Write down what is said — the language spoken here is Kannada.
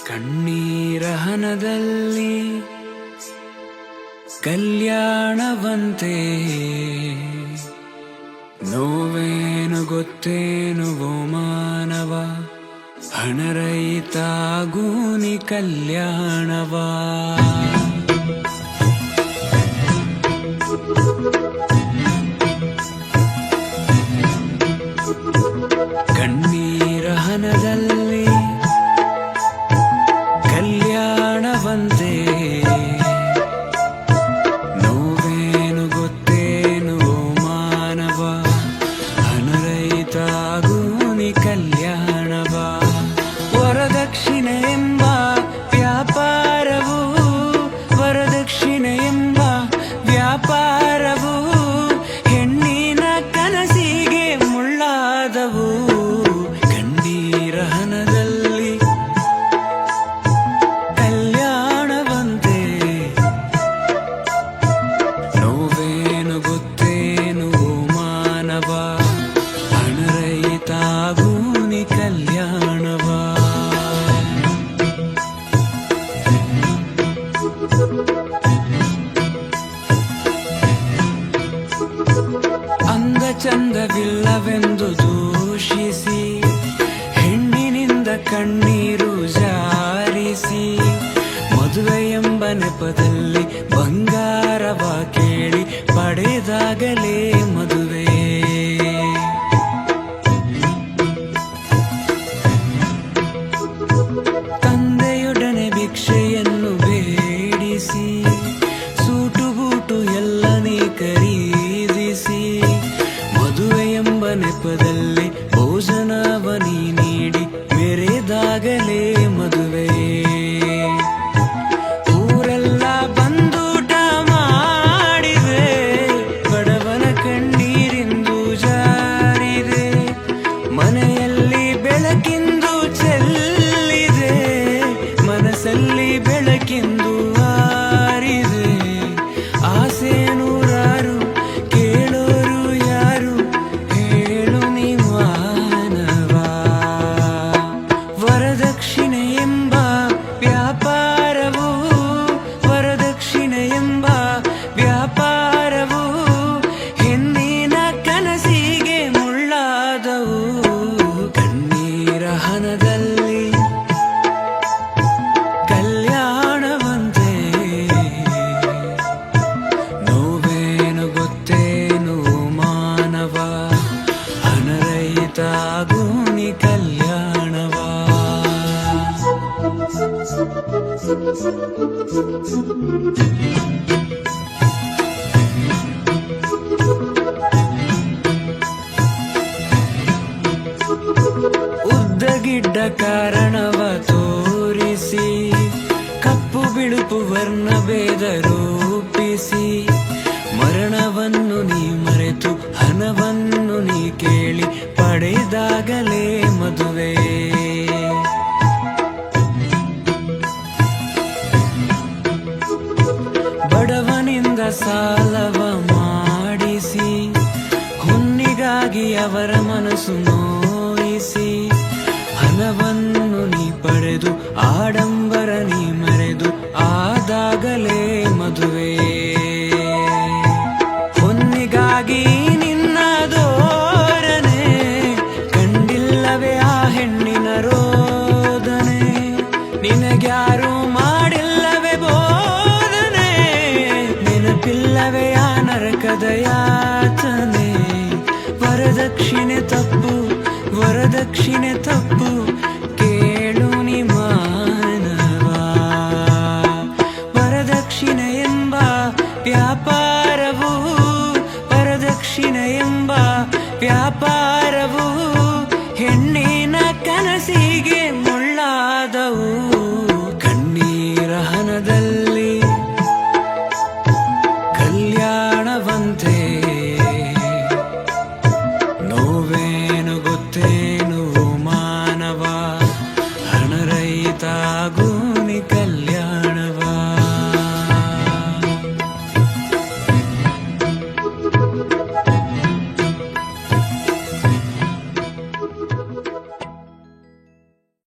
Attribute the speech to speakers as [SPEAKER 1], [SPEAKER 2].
[SPEAKER 1] ಕಣ್ಣೀರ ಹನದಲ್ಲಿ ಕಲ್ಯಾಣವಂತೆ ನೋವೇನು ಗೊತ್ತೇನು ಓ ಮಾನವ ಹಣರಹಿತಾಗೂನಿ ಕಲ್ಯಾಣವಾ ಕಣ್ಣೀರ ಹನದಲ್ಲಿ ಕಲ್ಯಾಣವಂತೆ ನೋವೇನು ಗೊತ್ತೇನು ಮಾನವ ಹಣರಹಿತಾಗೂನಿ ಕಲ್ಯಾಣವಾ ವರದಕ್ಷಿಣೆ ಎಂಬ ವ್ಯಾಪಾರವು ವರದಕ್ಷಿಣೆ ಎಂಬ ವ್ಯಾಪಾರವು ಹೆಣ್ಣಿನ ಕನಸಿಗೆ ಮುಳ್ಳಾದವು ಕಣ್ಣೀರ ಹನದಲ್ಲಿ ಕಲ್ಯಾಣವಂತೆ ನೋವೇನು ಗೊತ್ತೇನು ಮಾನವ ಹಣರಹಿತಾಗೂನಿ ಕಲ್ಯಾಣವಾ ಅಂಗಚಂದವಿಲ್ಲವೆಂದು ದೂಷಿಸಿ ಹೆಣ್ಣಿನಿಂದ ಕಣ್ಣೀರು ಜಾರಿಸಿ ಮದುವೆ ಎಂಬ ನೆಪದಲ್ಲಿ ಬಂಗಾರವ ಕೇಳಿ ಪಡೆದಾಗಲೇ ಮದುವೆ ತಂದೆಯೊಡನೆ ಭಿಕ್ಷೆಯನ್ನು ಬೇಡಿಸಿ ಸೂಟು ಬೂಟು ಎಲ್ಲನೇ ಖರೀದಿಸಿ ಮದುವೆ ಎಂಬ ನೆಪದಲ್ಲಿ ಭೋಜನವನಿ ನೀಡಿ ಮೆರೆದಾಗಲೇ ಮದುವೆ ಊರೆಲ್ಲ ಬಂದೂಟ ಮಾಡಿದೆ ಬಡವನ ಕಣ್ಣೀರಿಂದು ಜಾರಿದೆ ಮನೆಯಲ್ಲಿ ಬೆಳಕಿಂದು ಚೆಲ್ಲಿದೆ ಮನಸ್ಸಲ್ಲಿ ಬೆಳಕಿಂದು ಆರಿದೆ ಆಸೆ ನೂರಾರು ಕೇಳೋರು ಯಾರು ಹೇಳು ನೀ ಮಾನವ ವರದಕ್ಷಿಣೆ ಎಂಬ ವ್ಯಾಪಾರವು ವರದಕ್ಷಿಣೆ ಎಂಬ ವ್ಯಾಪಾರವು ಹೆಣ್ಣಿನ ಕನಸಿಗೆ ಮುಳ್ಳಾದವು ಕಣ್ಣೀರ ಹನದಲ್ಲಿ ಕಲ್ಯಾಣವಂತೆ ನೋವೇನು ಗೊತ್ತೇನು ಮಾನವ ಹಣರಹಿತಾಗೂನಿ ಕಲ್ಯಾಣವಾ ಉದ್ದಗಿಡ್ಡ ಕಾರಣವ ತೋರಿಸಿ ಕಪ್ಪು ಬಿಳುಪು ವರ್ಣಭೇದ ರೂಪಿಸಿ ಮರಣವನ್ನು ನೀ ಮರೆತು ಹಣವನ್ನು ನೀ ಕೇಳಿ ಪಡೆದಾಗಲೇ ಮದುವೆ ಬಡವನಿಂದ ಸಾಲವ ಮಾಡಿಸಿ ಹುಣ್ಣಿಗಾಗಿ ಅವರ ಮನಸ್ಸು ನೋಯಿಸಿ ಹಣವನ್ನು ನೀ ಪಡೆದು ಆಡಂಬರ ನೀ ಮರೆದು ಆದಾಗಲೇ ಮದುವೆ ಹೊನ್ನಿಗಾಗಿ ನಿನ್ನ ಧೋರಣೆ ಕಂಡಿಲ್ಲವೇ ಆ ಹೆಣ್ಣಿನ ರೋದನೆ ನಿನಗ್ಯಾರು ಮಾಡಿಲ್ಲವೇ ಬೋಧನೆ ನೆನಪಿಲ್ಲವೇ ಆ ನರಕದ ಯಾತನೆ ವರದಕ್ಷಿಣೆ ತಪ್ಪು ವರದಕ್ಷಿಣೆ ತಪ್ಪು ಕೇಳು ನೀ ಮಾನವ ವರದಕ್ಷಿಣೆ ಎಂಬ ವ್ಯಾಪಾರವು ವರದಕ್ಷಿಣೆ ಎಂಬ ವ್ಯಾಪಾರವು ಹೆಣ್ಣಿನ ಕನಸಿಗೆ ಮುಳ್ಳಾದವು ಕಣ್ಣೀರ ಹನದಲ್ಲಿ ಕಲ್ಯಾಣವಂತೆ ನೋವೇನು ಗೊತ್ತೇನು ಮಾನವ ಹಣರಹಿತಾಗೂನಿ ಕಲ್ಯಾಣ